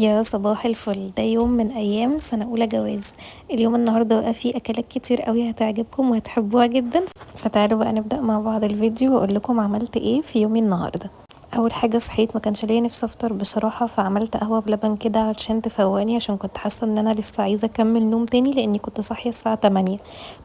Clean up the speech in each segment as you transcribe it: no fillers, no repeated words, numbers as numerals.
يا صباح الفل، ده يوم من ايام سنة اولى جواز. اليوم النهاردة بقى فيه اكلات كتير قوي هتعجبكم وهتحبوها جدا. فتعالوا بقى نبدأ مع بعض الفيديو واقول لكم عملت ايه في يومي النهاردة. اول حاجه صحيت ما كانش ليا نفسي افطر بصراحه، فعملت قهوه بلبن كده علشان تفوقني، عشان كنت حاسه ان انا لسه عايزه اكمل نوم تاني لاني كنت صاحيه الساعه 8.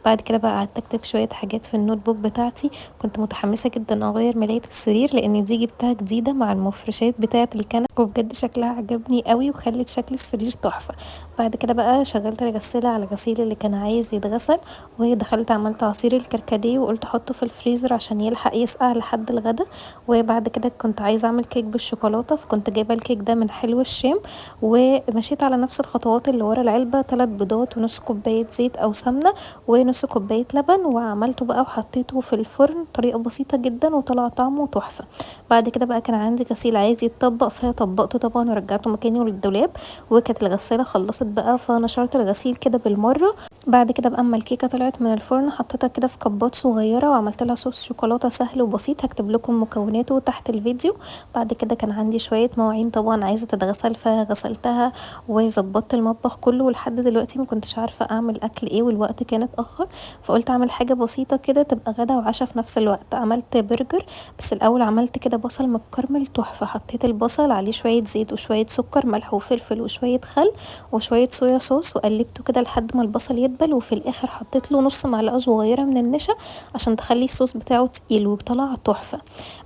بعد كده بقى قعدت اكتب شويه حاجات في النوت بوك بتاعتي. كنت متحمسه جدا اغير ملايه السرير لان دي جبتها جديده مع المفرشات بتاعه الكنبه، وبجد شكلها عجبني قوي وخلت شكل السرير تحفه. بعد كده بقى شغلت الغساله على غسيل اللي كان عايز يتغسل، ودخلت عملت عصير الكركديه وقلت احطه في الفريزر عشان يلحق يسقع لحد الغدا. وبعد كده كنت عايزه اعمل كيك بالشوكولاته، فكنت جايبه الكيك ده من حلو الشام، ومشيت على نفس الخطوات اللي ورا العلبه: 3 بيضات ونص كوبايه زيت او سمنه ونص كوبايه لبن، وعملته بقى وحطيته في الفرن طريقه بسيطه جدا وطلع طعمه تحفه. بعد كده بقى كان عندي غسيل عايز يتطبق، فطبقته طبعا ورجعته مكانه للدولاب. وكانت الغساله خلصت بقى فنشرت الغسيل كده بالمره. بعد كده بقى اما الكيكه طلعت من الفرن حطيتها كده في كبات صغيره وعملت لها صوص شوكولاته سهل وبسيط، هكتب لكم مكوناته تحت الفيديو. بعد كده كان عندي شويه مواعين طبعا عايزه تتغسل فغسلتها، وظبطت المطبخ كله. ولحد دلوقتي ما كنتش عارفه اعمل اكل ايه والوقت كان اتاخر، فقلت اعمل حاجه بسيطه كده تبقى غدا وعشاء في نفس الوقت. عملت برجر، بس الاول عملت كده بصل متكرمل تحفه. حطيت البصل عليه شويه زيت وشويه سكر ملح وفلفل وشويه خل وشويه صويا صوص، وقلبته كده لحد ما البصل يدبل. وفي الاخر حطيت له نص معلقه صغيره من النشا عشان تخلي الصوص بتاعه تقيل وطلع تحفه.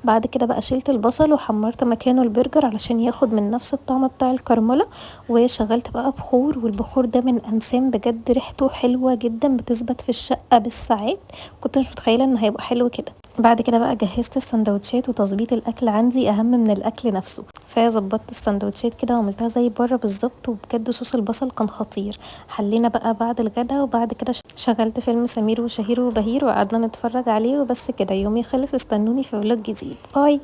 بعد كده بقى شلت البصل وحمرت مكانه البرجر علشان ياخد من نفس الطعم بتاع الكرمله. وشغلت بقى بخور، والبخور ده من انسان بجد ريحته حلوه جدا بتثبت في الشقه بالساعات. كنت مش متخيله ان هيبقى حلو كده. بعد كده بقى جهزت السندوتشات، وتظبيط الاكل عندي اهم من الاكل نفسه، فظبطت السندوتشات كده وعملتها زي بره بالظبط، وبجد صوص البصل كان خطير. حلينا بقى بعد الغدا، وبعد كده شغلت فيلم سمير وشهير وبهير وقعدنا نتفرج عليه، وبس كده يومي خلص. استنوني في فلوج جديد. باي.